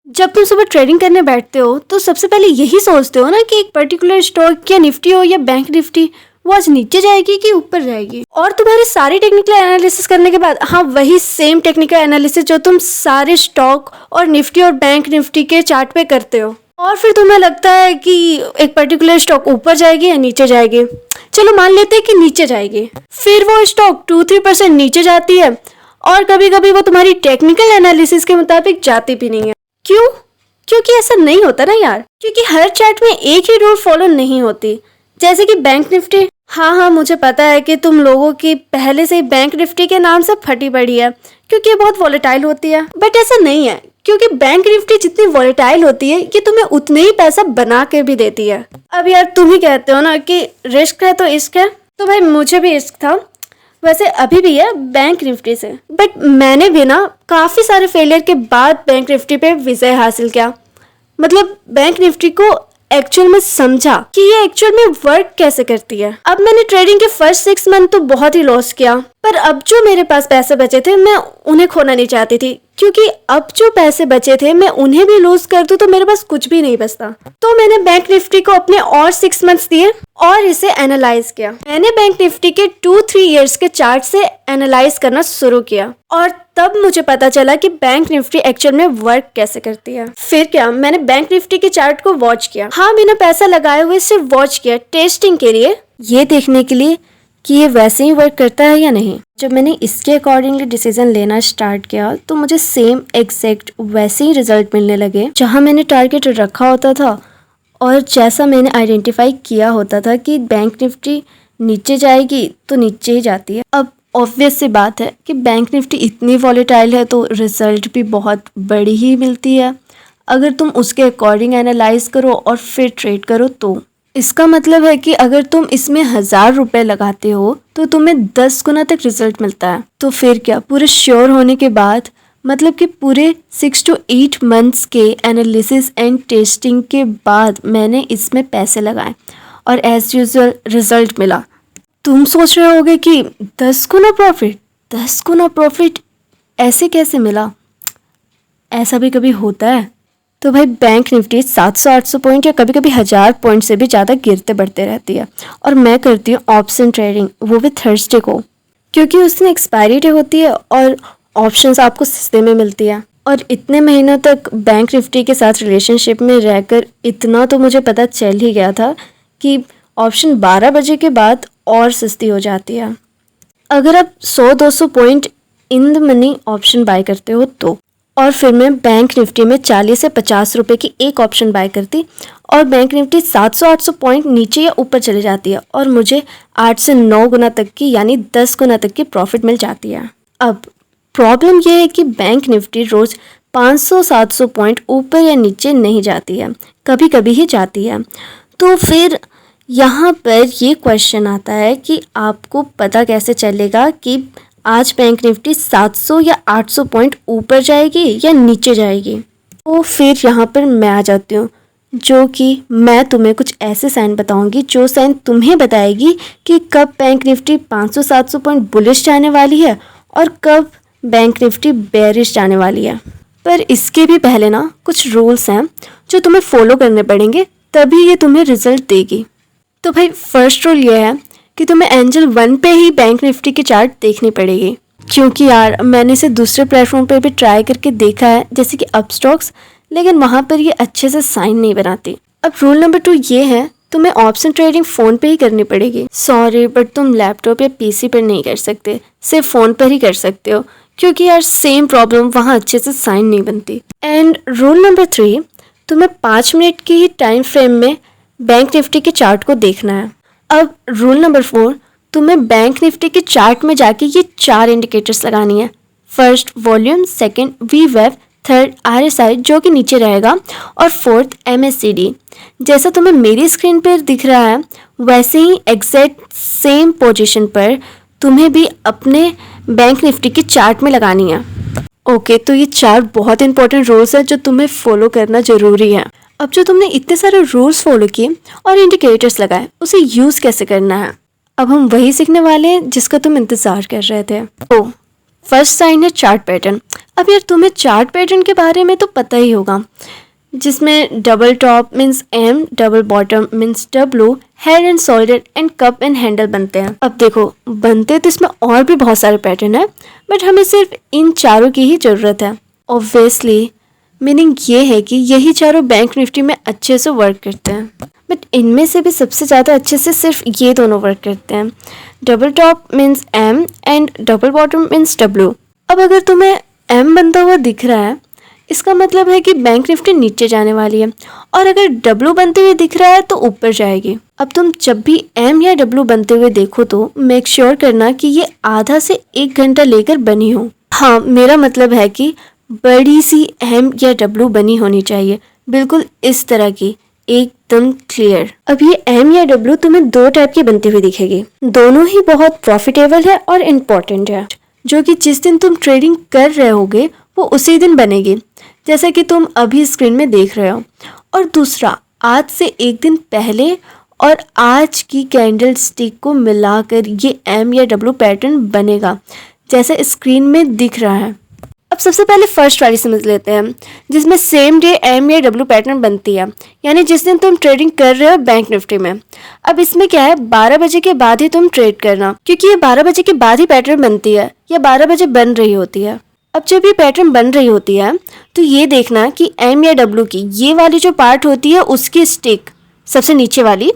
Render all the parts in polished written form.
जब तुम सुबह ट्रेडिंग करने बैठते हो तो सबसे पहले यही सोचते हो ना कि एक पर्टिकुलर स्टॉक या निफ्टी हो या बैंक निफ्टी वो आज नीचे जाएगी कि ऊपर जाएगी। और तुम्हारे सारे टेक्निकल एनालिसिस करने के बाद, हाँ वही सेम टेक्निकल एनालिसिस जो तुम सारे स्टॉक और निफ्टी और बैंक निफ्टी के चार्ट पे करते हो, और फिर तुम्हें लगता है कि एक पर्टिकुलर स्टॉक ऊपर जाएगी या नीचे जाएगी। चलो मान लेते हैं कि नीचे जाएगी, फिर वो स्टॉक 2-3% नीचे जाती है, और कभी कभी वो तुम्हारी टेक्निकल एनालिसिस के मुताबिक जाती भी नहीं है। क्यों? क्योंकि ऐसा नहीं होता ना यार, क्योंकि हर चार्ट में एक ही रूल फॉलो नहीं होती। जैसे कि बैंक निफ्टी, हाँ मुझे पता है कि तुम लोगों की पहले से ही बैंक निफ्टी के नाम से फटी पड़ी है क्योंकि ये बहुत वॉलेटाइल होती है, बट ऐसा नहीं है, क्योंकि बैंक निफ्टी जितनी वॉलेटाइल होती है ये तुम्हें उतने ही पैसा बना के भी देती है। अब यार तुम ही कहते हो ना कि रिस्क है तो इश्क है, तो भाई मुझे भी इश्क था, वैसे अभी भी है बैंक निफ्टी से, बट मैंने भी ना काफ़ी सारे फेलियर के बाद बैंक निफ्टी पे विजय हासिल किया। मतलब बैंक निफ्टी को एक्चुअल में समझा कि ये एक्चुअल में वर्क कैसे करती है। अब मैंने ट्रेडिंग के फर्स्ट 6 मंथ तो बहुत ही लॉस किया, पर अब जो मेरे पास पैसे बचे थे मैं उन्हें खोना नहीं चाहती थी, क्योंकि अब जो पैसे बचे थे मैं उन्हें भी लूज कर दूं तो मेरे पास कुछ भी नहीं बचता। तो मैंने बैंक निफ्टी को अपने और 6 मंथ्स दिए और इसे एनालाइज किया। मैंने बैंक निफ्टी के 2-3 इयर्स के चार्ट से एनालाइज करना शुरू किया, और तब मुझे पता चला कि बैंक निफ्टी एक्चुअल में वर्क कैसे करती है। फिर क्या, मैंने बैंक निफ्टी के चार्ट को वॉच किया, हाँ बिना पैसा लगाए हुए सिर्फ वॉच किया, टेस्टिंग के लिए, ये देखने के लिए कि ये वैसे ही वर्क करता है या नहीं। जब मैंने इसके अकॉर्डिंगली डिसीजन लेना स्टार्ट किया तो मुझे सेम एग्जैक्ट वैसे ही रिजल्ट मिलने लगे जहाँ मैंने टारगेट रखा होता था और जैसा मैंने आइडेंटिफाई किया होता था कि बैंक निफ्टी नीचे जाएगी तो नीचे ही जाती है। अब ऑब्वियस सी बात है कि बैंक निफ्टी इतनी वॉलेटाइल है तो रिजल्ट भी बहुत बड़ी ही मिलती है अगर तुम उसके अकॉर्डिंग एनालाइज करो और फिर ट्रेड करो। तो इसका मतलब है कि अगर तुम इसमें 1000 रुपये लगाते हो तो तुम्हें 10 गुना तक रिजल्ट मिलता है। तो फिर क्या, पूरे श्योर होने के बाद, मतलब कि पूरे 6 to 8 मंथ्स के एनालिसिस एंड टेस्टिंग के बाद मैंने इसमें पैसे लगाए और एज यूजुअल रिजल्ट मिला। तुम सोच रहे होगे कि 10 गुना प्रॉफिट ऐसे कैसे मिला? ऐसा भी कभी होता है? तो भाई बैंक निफ्टी 700-800 पॉइंट या कभी कभी 1000 पॉइंट से भी ज़्यादा गिरते बढ़ते रहती है, और मैं करती हूँ ऑप्शन ट्रेडिंग, वो भी थर्सडे को, क्योंकि उसमें एक्सपायरी डे होती है और ऑप्शंस आपको सस्ते में मिलती है। और इतने महीनों तक बैंक निफ्टी के साथ रिलेशनशिप में रहकर इतना तो मुझे पता चल ही गया था कि ऑप्शन 12 बजे के बाद और सस्ती हो जाती है। अगर आप 100-200 point in the money option buy करते हो तो, और फिर मैं बैंक निफ्टी में 40 से 50 रुपए की एक ऑप्शन बाय करती और बैंक निफ्टी 700-800 पॉइंट नीचे या ऊपर चले जाती है और मुझे 8 से 9 गुना तक की, यानी 10 गुना तक की प्रॉफिट मिल जाती है। अब प्रॉब्लम यह है कि बैंक निफ्टी रोज़ 500-700 पॉइंट ऊपर या नीचे नहीं जाती है, कभी कभी ही जाती है। तो फिर यहाँ पर ये क्वेश्चन आता है कि आपको पता कैसे चलेगा कि आज बैंक निफ्टी 700 या 800 पॉइंट ऊपर जाएगी या नीचे जाएगी। तो फिर यहाँ पर मैं आ जाती हूँ, जो कि मैं तुम्हें कुछ ऐसे साइन बताऊंगी जो साइन तुम्हें बताएगी कि कब बैंक निफ्टी 500-700 पॉइंट बुलिश जाने वाली है और कब बैंक निफ्टी बेरिश जाने वाली है। पर इसके भी पहले ना कुछ रूल्स हैं जो तुम्हें फॉलो करने पड़ेंगे, तभी ये तुम्हें रिजल्ट देगी। तो भाई फर्स्ट रूल ये है कि तुम्हें एंजल 1 पे ही बैंक निफ्टी की चार्ट देखनी पड़ेगी, क्योंकि यार मैंने इसे दूसरे प्लेटफॉर्म पे भी ट्राई करके देखा है जैसे कि अपस्टॉक्स, लेकिन वहाँ पर ये अच्छे से साइन नहीं बनाती। अब रूल नंबर 2 ये है, तुम्हें ऑप्शन ट्रेडिंग फ़ोन पे ही करनी पड़ेगी। सॉरी बट तुम लैपटॉप या पीसी पर नहीं कर सकते, सिर्फ फ़ोन पर ही कर सकते हो, क्योंकि यार सेम प्रॉब्लम, वहाँ अच्छे से साइन नहीं बनती। एंड रूल नंबर 3, तुम्हें 5 मिनट की ही टाइम फ्रेम में बैंक निफ्टी के चार्ट को देखना है। अब रूल नंबर 4, तुम्हें बैंक निफ्टी के चार्ट में जाके ये 4 इंडिकेटर्स लगानी है। फर्स्ट वॉल्यूम, सेकंड वीवेब, थर्ड RSI जो कि नीचे रहेगा, और फोर्थ MACD। जैसा तुम्हें मेरी स्क्रीन पर दिख रहा है वैसे ही एग्जैक्ट सेम पोजीशन पर तुम्हें भी अपने बैंक निफ्टी के चार्ट में लगानी है। ओके, तो ये 4 बहुत इंपॉर्टेंट रूल्स हैं जो तुम्हें फॉलो करना ज़रूरी है। अब जो तुमने इतने सारे रूल्स फॉलो किए और इंडिकेटर्स लगाए, उसे यूज़ कैसे करना है, अब हम वही सीखने वाले हैं जिसका तुम इंतज़ार कर रहे थे। फर्स्ट साइन है चार्ट पैटर्न। अब यार तुम्हें चार्ट पैटर्न के बारे में तो पता ही होगा, जिसमें double top means M, double bottom means W, head and shoulder and cup and handle बनते हैं। अब देखो बनते तो इसमें और भी बहुत सारे पैटर्न है, बट हमें सिर्फ इन चारों की ही ज़रूरत है। ऑब्वियसली मीनिंग ये है कि यही चारों बैंक निफ्टी में अच्छे से वर्क करते हैं, बट इनमें से भी सबसे ज़्यादा अच्छे से सिर्फ ये दोनों वर्क करते हैं। Double top means M and double bottom means W. अब अगर तुम्हें एम बनता हुआ दिख रहा है, इसका मतलब है कि बैंक निफ्टी नीचे जाने वाली है, और अगर डब्ल्यू बनते हुए दिख रहा है तो ऊपर जाएगी। अब तुम जब भी एम या डब्ल्यू बनते हुए देखो तो मेक श्योर करना कि ये आधा से 1 घंटा लेकर बनी हो। हाँ, मेरा मतलब है कि बड़ी सी एम या डब्ल्यू बनी होनी चाहिए, बिल्कुल इस तरह की, एकदम क्लियर। अब ये एम या डब्ल्यू तुम्हें 2 टाइप की बनती हुई दिखेगी, दोनों ही बहुत प्रॉफिटेबल है और इम्पोर्टेंट है, जो कि जिस दिन तुम ट्रेडिंग कर रहे होगे वो उसी दिन बनेगी, जैसा कि तुम अभी स्क्रीन में देख रहे हो। और दूसरा, आज से 1 दिन पहले और आज की कैंडल स्टिक को मिलाकर ये एम या डब्ल्यू पैटर्न बनेगा, जैसा स्क्रीन में दिख रहा है। अब सबसे पहले फर्स्ट वाली समझ लेते हैं, जिसमें सेम डे एम या डब्ल्यू पैटर्न बनती है, यानी जिस दिन तुम ट्रेडिंग कर रहे हो बैंक निफ्टी में। अब इसमें क्या है, 12 बजे के बाद ही तुम ट्रेड करना, क्योंकि ये 12 बजे के बाद ही पैटर्न बनती है या 12 बजे बन रही होती है। अब जब ये पैटर्न बन रही होती है तो ये देखना कि एम या डब्ल्यू की ये वाली जो पार्ट होती है उसकी स्टिक सबसे नीचे वाली,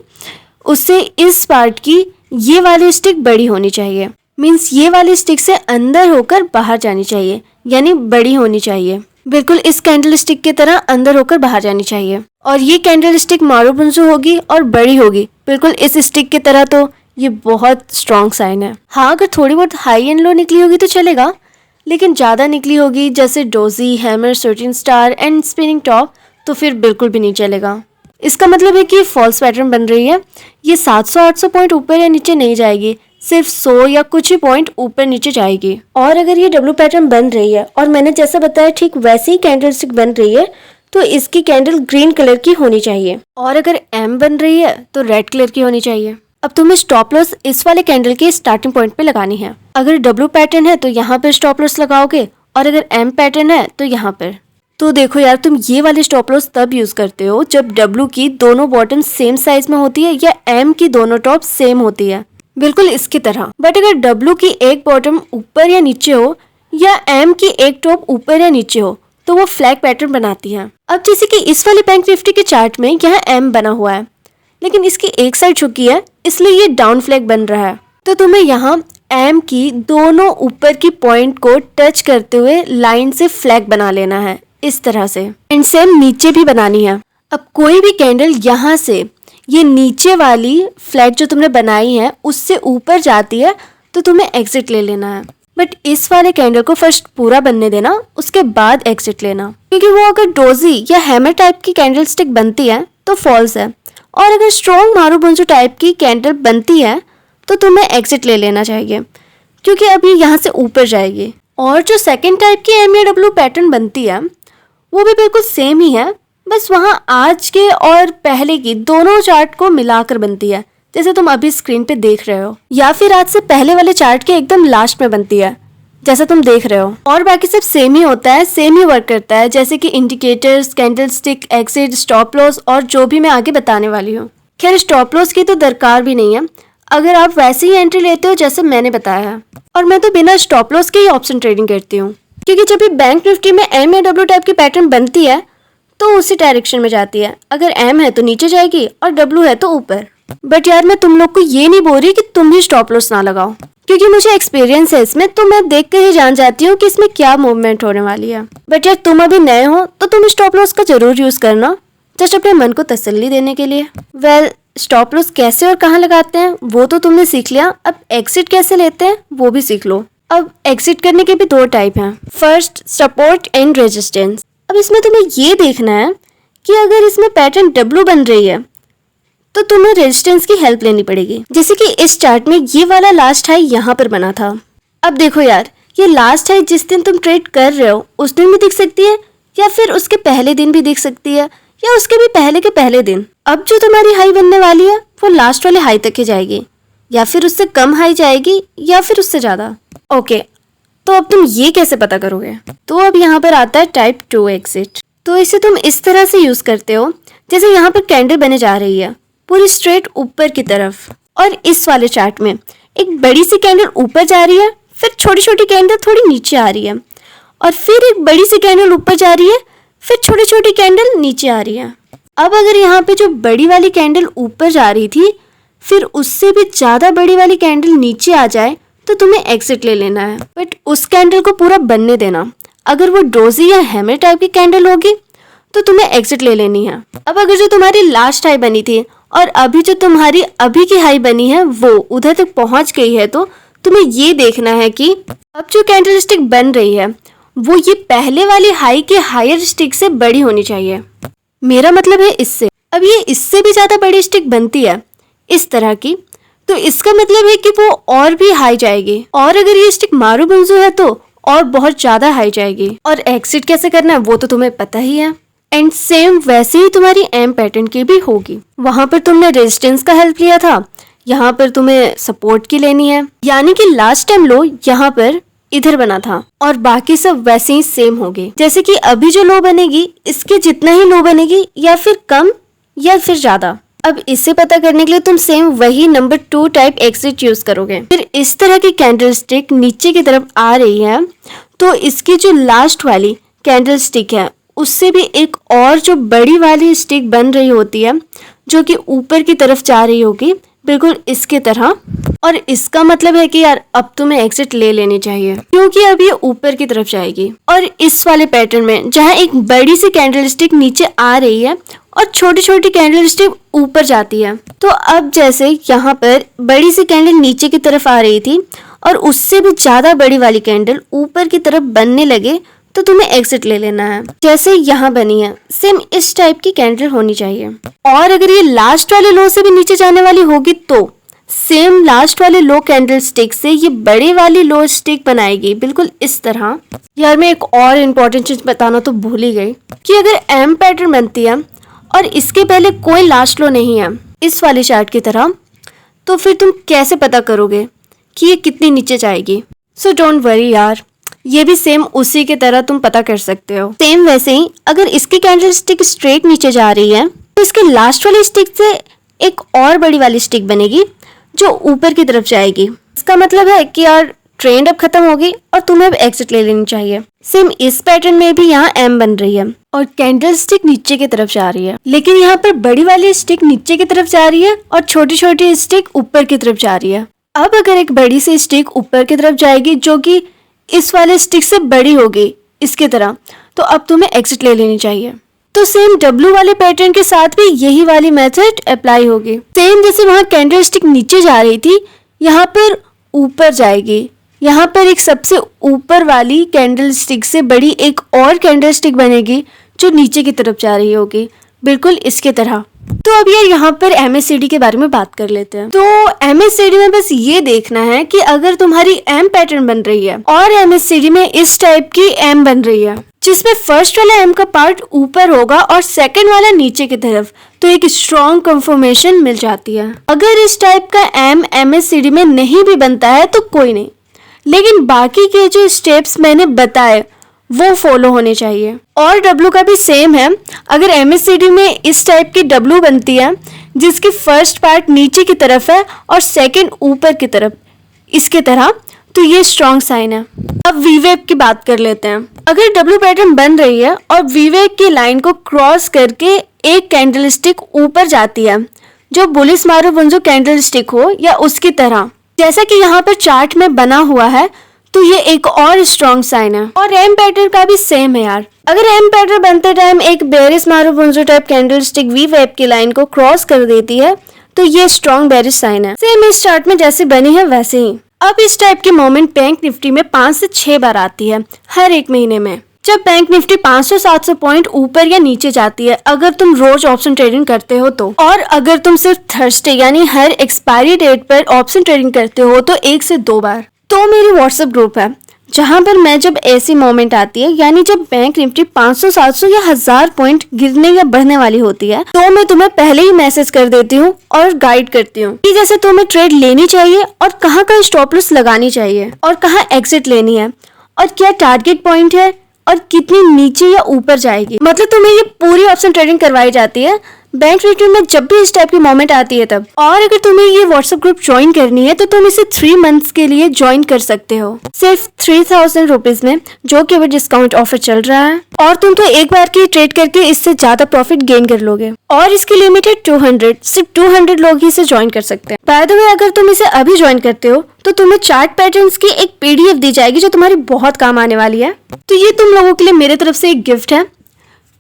उससे इस पार्ट की ये वाली स्टिक बड़ी होनी चाहिए। मीन्स ये वाली स्टिक से अंदर होकर बाहर जानी चाहिए, यानी बड़ी होनी चाहिए, बिल्कुल इस कैंडल स्टिक की तरह अंदर होकर बाहर जानी चाहिए। और ये कैंडल स्टिक मारूबुंसू होगी और बड़ी होगी, बिल्कुल इस स्टिक की तरह, तो ये बहुत स्ट्रॉन्ग साइन है। हाँ, अगर थोड़ी बहुत हाई एंड लो निकली होगी तो चलेगा, लेकिन ज़्यादा निकली होगी जैसे doji, hammer, shooting star and spinning top, तो फिर बिल्कुल भी नहीं चलेगा। इसका मतलब है कि फॉल्स पैटर्न बन रही है, ये 700-800 पॉइंट ऊपर या नीचे नहीं जाएगी, सिर्फ 100 या कुछ ही पॉइंट ऊपर नीचे जाएगी। और अगर ये डब्ल्यू पैटर्न बन रही है और मैंने जैसा बताया ठीक वैसे ही कैंडल स्टिक बन रही है, तो इसकी कैंडल ग्रीन कलर की होनी चाहिए। और अगर एम बन रही है तो रेड कलर की होनी चाहिए। अब तुम्हें स्टॉप लॉस इस वाले कैंडल के स्टार्टिंग पॉइंट पे लगानी है। अगर डब्ल्यू पैटर्न है तो यहाँ पर स्टॉप लॉस लगाओगे, और अगर एम पैटर्न है तो यहाँ पर। तो देखो यार, तुम ये वाली स्टॉप लॉस तब यूज करते हो जब डब्ल्यू की दोनों बॉटम सेम साइज में होती है या एम की दोनों टॉप सेम होती है, बिल्कुल इसकी तरह। बट अगर डब्ल्यू की एक बॉटम ऊपर या नीचे हो या एम की एक टॉप ऊपर या नीचे हो तो वो फ्लैग पैटर्न बनाती है। अब जैसे कि इस वाले बैंक निफ्टी के चार्ट में यहाँ एम बना हुआ है, लेकिन इसकी एक साइड झुकी है, इसलिए ये डाउन फ्लैग बन रहा है। तो तुम्हें यहाँ एम की दोनों ऊपर की पॉइंट को टच करते हुए लाइन से फ्लैग बना लेना है, इस तरह से। एंड सेम नीचे भी बनानी है। अब कोई भी कैंडल यहाँ से ये नीचे वाली फ्लैग जो तुमने बनाई है उससे ऊपर जाती है तो तुम्हें एग्जिट ले लेना है। बट इस वाले कैंडल को फर्स्ट पूरा बनने देना, उसके बाद एग्जिट लेना, क्योंकि वो अगर डोजी या हैमर टाइप की कैंडल स्टिक बनती है तो फॉल्स है, और अगर स्ट्रॉन्ग मारूबुंसू टाइप की कैंडल बनती है तो तुम्हें एग्जिट ले लेना चाहिए, क्योंकि अभी यहाँ से ऊपर जाएगी। और जो सेकेंड टाइप की एम या डब्ल्यू पैटर्न बनती है वो भी बिल्कुल सेम ही है, बस वहाँ आज के और पहले की दोनों चार्ट को मिलाकर बनती है, जैसे तुम अभी स्क्रीन पे देख रहे हो, या फिर आज से पहले वाले चार्ट के एकदम लास्ट में बनती है, जैसा तुम देख रहे हो। और बाकी सब सेम ही होता है, सेम ही वर्क करता है, जैसे कि indicators, candle stick, exit, stop loss और जो भी मैं आगे बताने वाली हूँ। खैर, स्टॉप लॉस की तो दरकार भी नहीं है अगर आप वैसे ही एंट्री लेते हो जैसे मैंने बताया है। और मैं तो बिना स्टॉप लॉस के ही ऑप्शन ट्रेडिंग करती हूँ, क्योंकि जब भी बैंक निफ्टी में एम या डब्ल्यू टाइप की पैटर्न बनती है तो उसी डायरेक्शन में जाती है। अगर एम है तो नीचे जाएगी और डब्ल्यू है तो ऊपर। बट यार, मैं तुम लोग को ये नहीं बोल रही कि तुम भी स्टॉप लॉस ना लगाओ, क्योंकि मुझे एक्सपीरियंस है इसमें, तो मैं देख कर ही जान जाती हूँ कि इसमें क्या मूवमेंट होने वाली है। बट यार, तुम अभी नए हो तो तुम स्टॉप लॉस का जरूर यूज करना, जस्ट अपने मन को तसल्ली देने के लिए। वेल, स्टॉप लॉस कैसे और कहाँ लगाते हैं वो तो तुमने सीख लिया, अब एग्जिट कैसे लेते हैं वो भी सीख लो। अब एग्जिट करने के भी 2 टाइप हैं, फर्स्ट सपोर्ट एंड रेजिस्टेंस। अब इसमें तुम्हें ये देखना है कि अगर इसमें पैटर्न डब्ल्यू बन रही है तो तुम्हें रेजिस्टेंस की हेल्प लेनी पड़ेगी, जैसे कि इस चार्ट में ये वाला लास्ट हाई यहाँ पर बना था। अब देखो यार, ये लास्ट हाई जिस दिन तुम ट्रेड कर रहे हो उस दिन भी दिख सकती है, या फिर उसके पहले दिन भी दिख सकती है, या उसके भी पहले के पहले दिन। अब जो तुम्हारी हाई बनने वाली है वो लास्ट वाले हाई तक ही जाएगी, या फिर उससे कम हाई जाएगी, या फिर उससे ज्यादा। ओके, तो अब तुम ये कैसे पता करोगे? तो अब यहाँ पर आता है टाइप 2 एग्जिट। तो इसे तुम इस तरह से यूज करते हो जैसे यहाँ पर कैंडल बने जा रही है पूरी स्ट्रेट ऊपर की तरफ, और इस वाले चार्ट में एक बड़ी सी कैंडल ऊपर जा रही है, फिर छोटी छोटी कैंडल थोड़ी नीचे आ रही है, और फिर एक बड़ी सी कैंडल ऊपर जा रही है, फिर छोटी छोटी कैंडल नीचे आ रही है। अब अगर यहाँ पे जो बड़ी वाली कैंडल ऊपर जा रही थी फिर उससे भी ज्यादा बड़ी वाली कैंडल नीचे आ जाए तो तुम्हें एग्जिट ले लेना है, बट उस कैंडल को पूरा बनने देना। अगर वो डोजी या हैमर टाइप की कैंडल होगी तो तुम्हें एग्जिट ले लेनी है। अब अगर जो तुम्हारी लास्ट हाई बनी थी और अभी जो तुम्हारी अभी की हाई बनी है वो उधर तक पहुंच गई है, तो तुम्हें ये देखना है कि अब जो कैंडल स्टिक बन रही है वो ये पहले वाली हाई के हायर स्टिक से बड़ी होनी चाहिए। मेरा मतलब है इससे। अब ये इससे भी ज्यादा बड़ी स्टिक बनती है इस तरह की, तो इसका मतलब है कि वो और भी हाई जाएगी, और अगर ये स्टिक मारूबुंजू है तो और बहुत ज्यादा हाई जाएगी। और एग्जिट कैसे करना है वो तो तुम्हें पता ही है। एंड सेम वैसे ही तुम्हारी एम पैटर्न की भी होगी। वहां पर तुमने रेजिस्टेंस का हेल्प लिया था, यहाँ पर तुम्हें सपोर्ट की लेनी है, यानी कि लास्ट टाइम लो यहाँ पर इधर बना था और बाकी सब वैसे ही सेम होगी। जैसे कि अभी जो लो बनेगी इसके जितना ही लो बनेगी, या फिर कम या फिर ज्यादा। अब इसे पता करने के लिए तुम सेम वही नंबर 2 टाइप एग्जिट यूज करोगे। फिर इस तरह की कैंडल स्टिक नीचे की तरफ आ रही है तो इसकी जो लास्ट वाली कैंडल स्टिक है उससे भी एक और जो बड़ी वाली स्टिक बन रही होती है जो कि ऊपर की तरफ जा रही होगी, बिल्कुल इसके तरह। और इसका मतलब है कि यार अब तुम्हें एग्जिट ले लेनी चाहिए क्योंकि अब ये ऊपर की तरफ जाएगी। और इस वाले पैटर्न में जहाँ एक बड़ी सी कैंडल स्टिक नीचे आ रही है और छोटी छोटी कैंडल स्टिक ऊपर जाती है, तो अब जैसे यहाँ पर बड़ी सी कैंडल नीचे की तरफ आ रही थी और उससे भी ज्यादा बड़ी वाली कैंडल ऊपर की तरफ बनने लगे तो तुम्हें एग्जिट ले लेना है। जैसे यहाँ बनी है सेम इस टाइप की कैंडल होनी चाहिए। और अगर ये लास्ट वाले लो से भी नीचे जाने वाली होगी तो सेम लास्ट वाले लो कैंडल स्टिक से ये बड़े वाली लो स्टिक बनाएगी, बिल्कुल इस तरह। यार मैं एक और इम्पोर्टेंट चीज बताना तो भूल ही गई कि अगर एम पैटर्न बनती है और इसके पहले कोई लास्ट लो नहीं है इस वाले चार्ट की तरह, तो फिर तुम कैसे पता करोगे कि ये कितनी नीचे जाएगी? सो डोंट वरी यार, ये भी सेम उसी की तरह तुम पता कर सकते हो। सेम वैसे ही अगर इसकी कैंडल स्टिक स्ट्रेट नीचे जा रही है तो इसके लास्ट वाली स्टिक से एक और बड़ी वाली स्टिक बनेगी जो ऊपर की तरफ जाएगी। इसका मतलब है कि यार ट्रेंड अब खत्म होगी और तुम्हें अब एग्जिट ले लेनी चाहिए। सेम इस पैटर्न में भी यहाँ एम बन रही है और कैंडल स्टिक नीचे की तरफ जा रही है, लेकिन यहाँ पर बड़ी वाली स्टिक नीचे की तरफ जा रही है और छोटी छोटी स्टिक ऊपर की तरफ जा रही है। अब अगर एक बड़ी सी स्टिक ऊपर की तरफ जाएगी जो कि इस वाले स्टिक से बड़ी होगी इसके तरह, तो अब तुम्हें एग्जिट ले लेनी चाहिए। तो सेम डब्ल्यू वाले पैटर्न के साथ भी यही वाली मेथड अप्लाई होगी। सेम जैसे वहाँ कैंडल स्टिक नीचे जा रही थी यहाँ पर ऊपर जाएगी, यहाँ पर एक सबसे ऊपर वाली कैंडल स्टिक से बड़ी एक और कैंडल स्टिक बनेगी जो नीचे की तरफ जा रही होगी, बिल्कुल इसके तरह। तो अब यार यहाँ पर MACD के बारे में बात कर लेते हैं। तो MACD में बस ये देखना है कि अगर तुम्हारी एम पैटर्न बन रही है और MACD में इस टाइप की एम बन रही है जिसमें फर्स्ट वाला एम का पार्ट ऊपर होगा और सेकंड वाला नीचे की तरफ, तो एक स्ट्रॉन्ग कंफर्मेशन मिल जाती है। अगर इस टाइप का एम MACD में नहीं भी बनता है तो कोई नहीं, लेकिन बाकी के जो स्टेप्स मैंने बताए वो फॉलो होने चाहिए। और डब्ल्यू का भी सेम है। अगर MACD में इस टाइप की डब्ल्यू बनती है जिसकी फर्स्ट पार्ट नीचे की तरफ है और सेकंड ऊपर की तरफ इसके तरह, तो ये स्ट्रॉन्ग साइन है। अब वीवेव की बात कर लेते हैं। अगर डब्ल्यू पैटर्न बन रही है और वीवेव की लाइन को क्रॉस करके एक कैंडल स्टिक ऊपर जाती है जो बुलिश मारूबुंजू कैंडल स्टिक हो या उसकी तरह, जैसा कि यहाँ पर चार्ट में बना हुआ है, तो ये एक और स्ट्रॉन्ग साइन है। और एम पैटर्न का भी सेम है यार। अगर एम पैटर्न बनते टाइम एक bearish marubozu type candlestick वी वेव की लाइन को क्रॉस कर देती है तो ये स्ट्रॉन्ग बेरिश साइन है। सेम इस चार्ट में जैसे बनी है वैसे ही। अब इस टाइप की मोमेंट बैंक निफ्टी में 5 से 6 बार आती है हर एक महीने में, जब बैंक निफ्टी 500-700 पॉइंट ऊपर या नीचे जाती है अगर तुम रोज ऑप्शन ट्रेडिंग करते हो तो। और अगर तुम सिर्फ थर्सडे यानी हर एक्सपायरी डेट पर ऑप्शन ट्रेडिंग करते हो तो 1 से 2 बार। तो मेरी व्हाट्सएप ग्रुप है जहां पर मैं जब ऐसी मोमेंट आती है यानी जब बैंक निफ्टी 500-700 या 1000 पॉइंट गिरने या बढ़ने वाली होती है तो मैं तुम्हें पहले ही मैसेज कर देती हूँ और गाइड करती हूँ कि जैसे तुम्हें ट्रेड लेनी चाहिए और कहाँ स्टॉप लॉस लगानी चाहिए और कहाँ एग्जिट लेनी है और क्या टारगेट पॉइंट है और कितनी नीचे या ऊपर जाएगी। मतलब तुम्हें ये पूरी ऑप्शन ट्रेडिंग करवाई जाती है बैंक निफ्टी में जब भी इस टाइप की मोमेंट आती है तब। और अगर तुम्हें ये व्हाट्सएप ग्रुप ज्वाइन करनी है तो तुम इसे 3 मंथ्स के लिए ज्वाइन कर सकते हो सिर्फ 3000 रुपीज में, जो कि अभी डिस्काउंट ऑफर चल रहा है। और तुम तो एक बार की ट्रेड करके इससे ज्यादा प्रॉफिट गेन कर लोगे। और इसकी लिमिट है 200, सिर्फ 200 लोग ही इसे ज्वाइन कर सकते हैं। बाय द वे, अगर तुम इसे अभी ज्वाइन करते हो तो तुम्हें चार्ट पैटर्न्स की एक PDF दी जाएगी जो तुम्हारी बहुत काम आने वाली है। तो ये तुम लोगों के लिए मेरे तरफ से एक गिफ्ट है,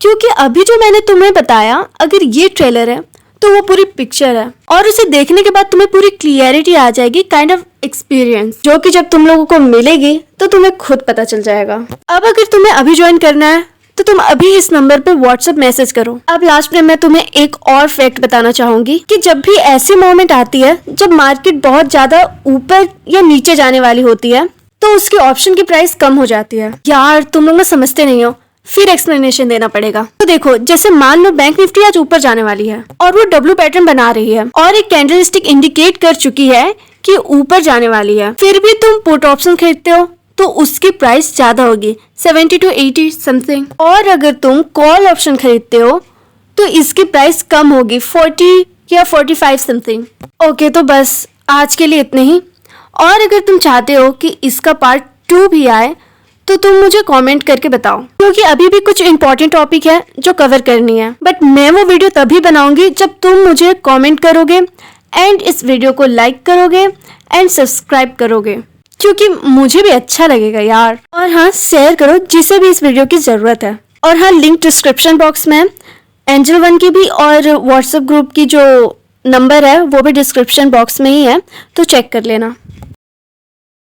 क्योंकि अभी जो मैंने तुम्हें बताया, अगर ये ट्रेलर है तो वो पूरी पिक्चर है और उसे देखने के बाद तुम्हें पूरी क्लियरिटी आ जाएगी, काइंड ऑफ एक्सपीरियंस, जो कि जब तुम लोगों को मिलेगी तो तुम्हें खुद पता चल जाएगा। अब अगर तुम्हें अभी ज्वाइन करना है तो तुम अभी इस नंबर पे व्हाट्सएप मैसेज करो। अब लास्ट में मैं तुम्हें एक और फैक्ट बताना चाहूंगी कि जब भी ऐसी मोमेंट आती है जब मार्केट बहुत ज्यादा ऊपर या नीचे जाने वाली होती है तो उसके ऑप्शन की प्राइस कम हो जाती है। यार तुम लोग ना समझते नहीं हो, फिर एक्सप्लेनेशन देना पड़ेगा। तो देखो, जैसे मान लो बैंक निफ्टी आज ऊपर जाने वाली है और वो W पैटर्न बना रही है और एक कैंडलस्टिक इंडिकेट कर चुकी है कि ऊपर जाने वाली है, फिर भी तुम पुट ऑप्शन खरीदते हो तो उसकी प्राइस ज्यादा होगी, 70 to 80 समथिंग। और अगर तुम कॉल ऑप्शन खरीदते हो तो इसकी प्राइस कम होगी, 40 या 45 समथिंग। ओके, तो बस आज के लिए इतने ही। और अगर तुम चाहते हो कि इसका पार्ट 2 भी आए तो तुम मुझे कमेंट करके बताओ, क्योंकि अभी भी कुछ इंपॉर्टेंट टॉपिक है जो कवर करनी है। बट मैं वो वीडियो तभी बनाऊंगी जब तुम मुझे कमेंट करोगे एंड इस वीडियो को लाइक करोगे एंड सब्सक्राइब करोगे, क्योंकि मुझे भी अच्छा लगेगा यार। और हाँ, शेयर करो जिसे भी इस वीडियो की जरूरत है। और हाँ, लिंक डिस्क्रिप्शन बॉक्स में, एंजल वन की भी और व्हाट्सएप ग्रुप की जो नंबर है वो भी डिस्क्रिप्शन बॉक्स में ही है, तो चेक कर लेना।